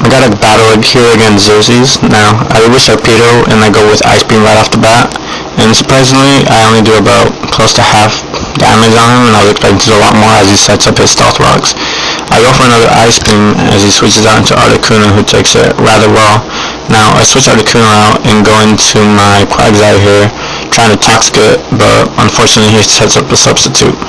I got a battle here against Xerxes. Now, I do a Sharpedo and I go with Ice Beam right off the bat. And surprisingly, I only do about close to half damage on him, and I was expecting to do a lot more as he sets up his stealth rocks. I go for another Ice Beam as he switches out into Articuno, who takes it rather well. Now, I switch Articuno out and go into my Quagsire here, trying to Toxic it, but unfortunately he sets up a substitute.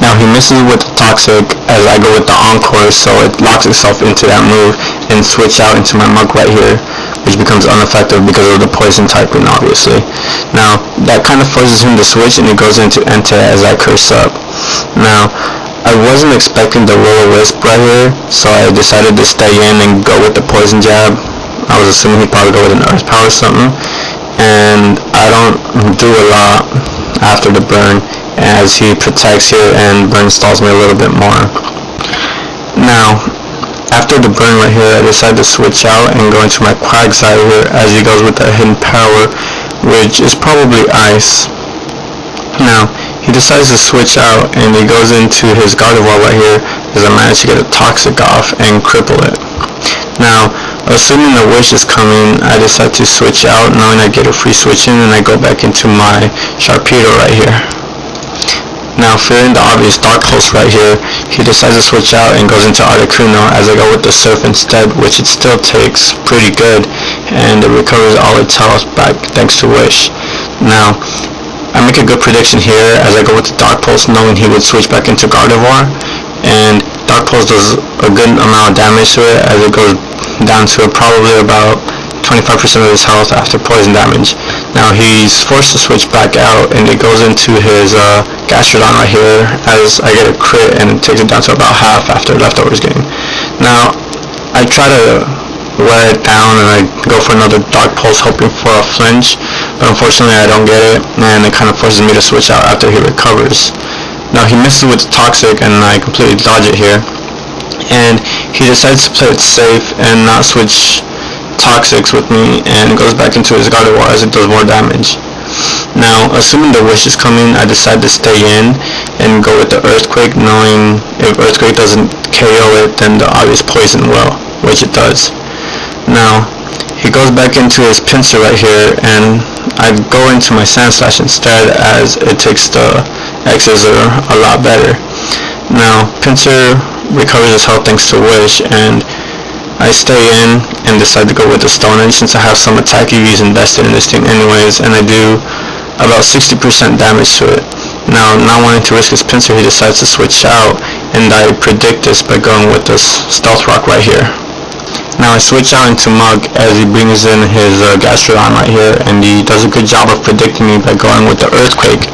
Now he misses with the Toxic as I go with the Encore, so it locks itself into that move and switch out into my Mug right here, which becomes ineffective because of the poison typing, obviously. Now that kind of forces him to switch and he goes into Entei as I curse up. Now I wasn't expecting the Will-O-Wisp right here, so I decided to stay in and go with the Poison Jab. I was assuming he'd probably go with an Earth Power or something, and I don't do a lot after the burn as he protects here and burn stalls me a little bit more. Now after the burn right here, I decide to switch out and go into my Quagsire here as he goes with that hidden power, which is probably ice. Now he decides to switch out and he goes into his Gardevoir right here as I manage to get a Toxic off and cripple it. Now assuming the Wish is coming, I decide to switch out knowing I get a free switch in, and I go back into my Sharpedo right here. Now fearing the obvious Dark Pulse right here, he decides to switch out and goes into Articuno as I go with the Surf instead, which it still takes pretty good, and it recovers all its health back thanks to Wish. Now I make a good prediction here as I go with the Dark Pulse knowing he would switch back into Gardevoir, and Dark Pulse does a good amount of damage to it as it goes down to probably about 25% of his health after poison damage. Now he's forced to switch back out and it goes into his Gastrodon right here as I get a crit and it takes it down to about half after Leftovers game. Now I try to wear it down and I go for another Dark Pulse hoping for a flinch, but unfortunately I don't get it and it kind of forces me to switch out after he recovers. Now he misses with the Toxic and I completely dodge it here, and he decides to play it safe and not switch Toxics with me and goes back into his Gardevoir as it does more damage. Now assuming the Wish is coming, I decide to stay in and go with the Earthquake, knowing if Earthquake doesn't KO it then the obvious poison will, which it does. Now he goes back into his Pinsir right here and I go into my Sandslash instead as it takes the X's a lot better. Now Pinsir recovers his health thanks to Wish, and I stay in and decide to go with the Stone Edge since I have some attack EVs invested in this thing anyways, and I do about 60% damage to it. Now not wanting to risk his Pinsir, he decides to switch out, and I predict this by going with this Stealth Rock right here. Now I switch out into Mug as he brings in his Gastrodon right here, and he does a good job of predicting me by going with the Earthquake.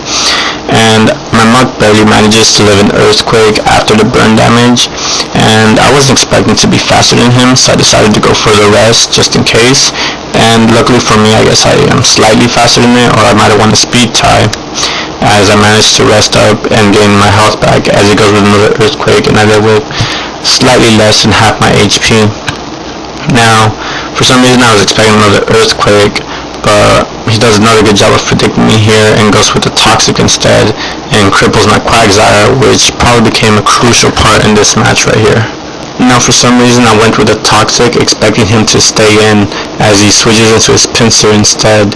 And my Mug barely manages to live in Earthquake after the burn damage, and I wasn't expecting to be faster than him, so I decided to go for the rest just in case, and luckily for me I guess I am slightly faster than it, or I might have won the speed tie as I managed to rest up and gain my health back as he goes with another Earthquake, and I live with slightly less than half my HP. Now for some reason I was expecting another Earthquake, but he does another good job of predicting me here and goes with the Toxic instead and cripples my Quagsire, which probably became a crucial part in this match right here. Now for some reason I went with the Toxic expecting him to stay in as he switches into his Pinsir instead.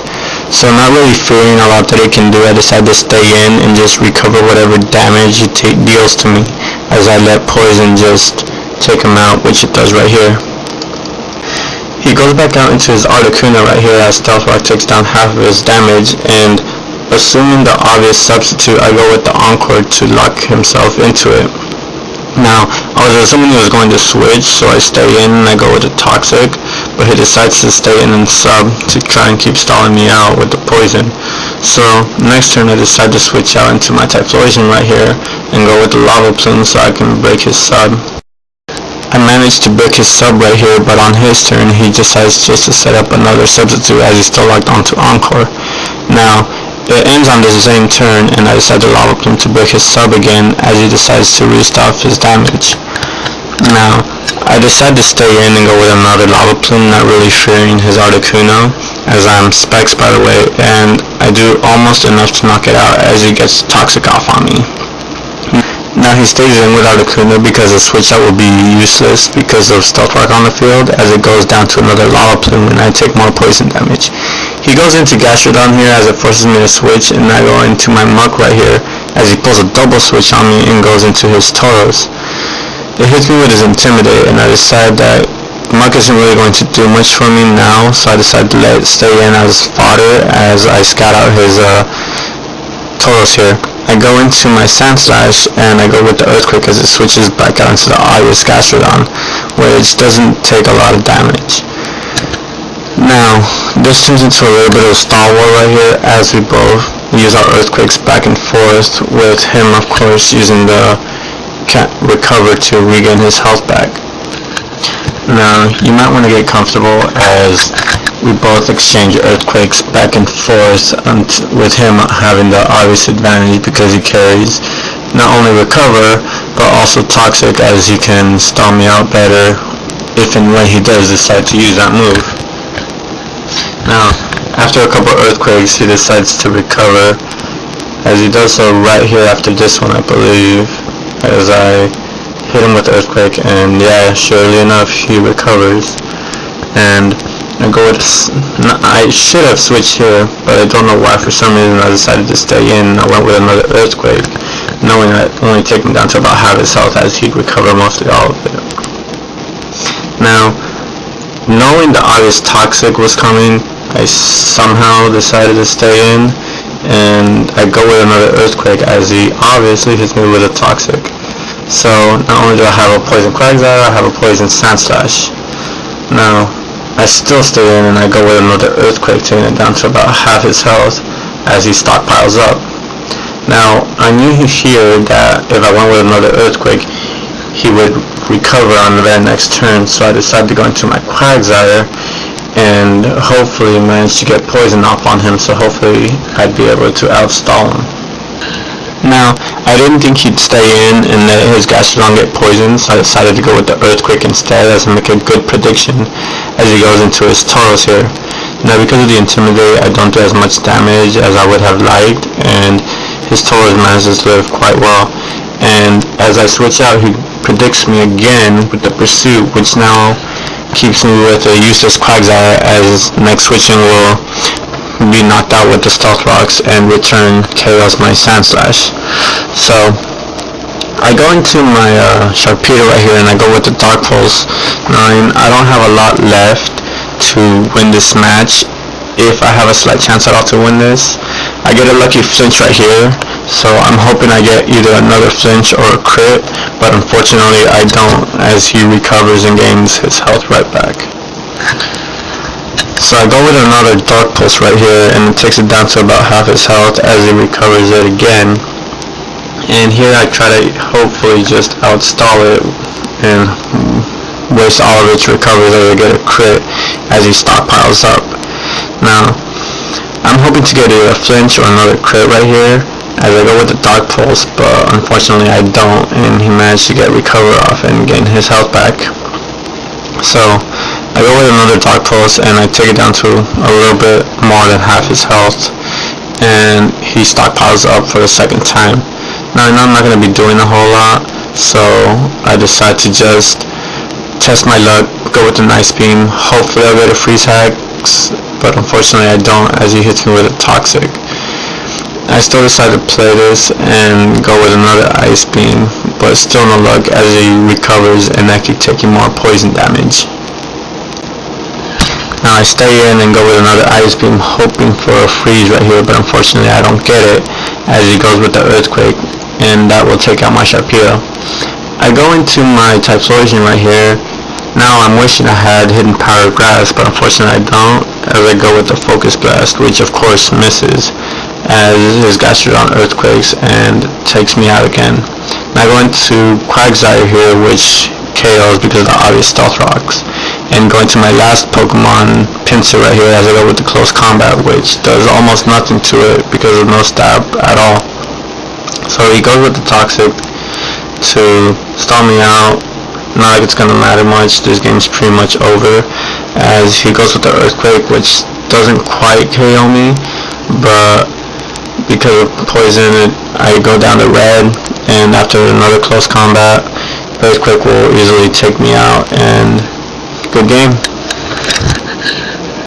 So not really fearing a lot that it can do, I decided to stay in and just recover whatever damage it deals to me as I let Poison just take him out, which it does right here. He goes back out into his Articuno right here as Stealth Rock takes down half of his damage, and assuming the obvious substitute, I go with the Encore to lock himself into it. Now I was assuming he was going to switch, so I stay in and I go with the Toxic, but he decides to stay in and sub to try and keep stalling me out with the poison. So next turn I decide to switch out into my Typhlosion right here and go with the Lava Plume so I can break his sub. I managed to break his sub right here, but on his turn he decides just to set up another substitute as he's still locked onto Encore. Now it ends on the same turn and I decide to Lava Plume to break his sub again as he decides to restart his damage. Now I decide to stay in and go with another Lava Plume, not really fearing his Articuno as I'm Specs by the way, and I do almost enough to knock it out as he gets Toxic off on me. Now he stays in without a Kuna because the switch out will be useless because of Stealth Rock on the field, as it goes down to another Lava Plume and I take more poison damage. He goes into Gastrodon here as it forces me to switch, and I go into my Muck right here as he pulls a double switch on me and goes into his Tauros. It hits me with his Intimidate, and I decide that Muck isn't really going to do much for me now, so I decide to let it stay in as fodder as I scout out his Tauros here. I go into my Sand Slash and I go with the Earthquake as it switches back out into the obvious Gastrodon, which doesn't take a lot of damage. Now, this turns into a little bit of a Star War right here as we both use our Earthquakes back and forth, with him of course using the Recover to regain his health back. Now, you might want to get comfortable as we both exchange Earthquakes back and forth, with him having the obvious advantage because he carries not only Recover but also Toxic, as he can stall me out better if and when he does decide to use that move. Now, after a couple Earthquakes, he decides to recover, as he does so right here after this one, I believe, as I hit him with the Earthquake, and yeah, surely enough, he recovers. And I go with, I should have switched here, but I don't know why. For some reason I decided to stay in. I went with another Earthquake, knowing that it only take him down to about half his health, as he'd recover mostly all of it. Now, knowing the obvious Toxic was coming, I somehow decided to stay in, and I go with another Earthquake as he obviously hits me with a Toxic. So not only do I have a Poison Quagsire, I have a Poison Sand Slash. Now, I still stay in and I go with another Earthquake, taking it down to about half his health as he stockpiles up. Now, I knew here that if I went with another Earthquake, he would recover on the very next turn, so I decided to go into my Quagsire and hopefully manage to get poison off on him, so hopefully I'd be able to outstall him. Now, I didn't think he'd stay in and let his Gastrodon get poisoned, so I decided to go with the Earthquake instead, as I make a good prediction as he goes into his Tauros here. Now, because of the Intimidate, I don't do as much damage as I would have liked, and his Tauros manages to live quite well. And as I switch out, he predicts me again with the Pursuit, which now keeps me with a useless Quagsire, as next switching will be knocked out with the Stealth Rocks and return KOs my Sand Slash. So I go into my Sharpedo right here and I go with the Dark Pulse 9. I don't have a lot left to win this match. If I have a slight chance at all to win this, I get a lucky flinch right here, so I'm hoping I get either another flinch or a crit, but unfortunately I don't, as he recovers and gains his health right back. So I go with another Dark Pulse right here, and it takes it down to about half his health as he recovers it again. And here I try to hopefully just outstall it and waste all of its recoveries or get a crit as he stockpiles up. Now, I'm hoping to get either a flinch or another crit right here as I go with the Dark Pulse, but unfortunately I don't, and he managed to get recover off and gain his health back. So I go with another Dark Pulse and I take it down to a little bit more than half his health, and he stockpiles up for the second time. Now I know I'm not going to be doing a whole lot, so I decide to just test my luck, go with the Nice Beam. Hopefully I'll get a Freeze Hex, but unfortunately I don't, as he hits me with a Toxic. I still decide to play this and go with another Ice Beam, but still no luck as he recovers and I keep taking more poison damage. Now I stay in and go with another Ice Beam, hoping for a freeze right here, but unfortunately I don't get it as he goes with the Earthquake, and that will take out my Sharpedo. I go into my Typhlosion right here. Now I'm wishing I had Hidden Power Grass, but unfortunately I don't, as I go with the Focus Blast, which of course misses, as his Gastrodon Earthquakes and takes me out again. Now I go into Quagsire here, which KOs because of the obvious Stealth Rocks, and go into my last Pokemon, Pinsir right here, as I go with the Close Combat, which does almost nothing to it because of no stab at all. So he goes with the Toxic to stall me out. Not like it's gonna matter much, this game's pretty much over, as he goes with the Earthquake, which doesn't quite KO me, but because of poison, I go down to red, and after another close combat, Earthquake will easily take me out, and good game.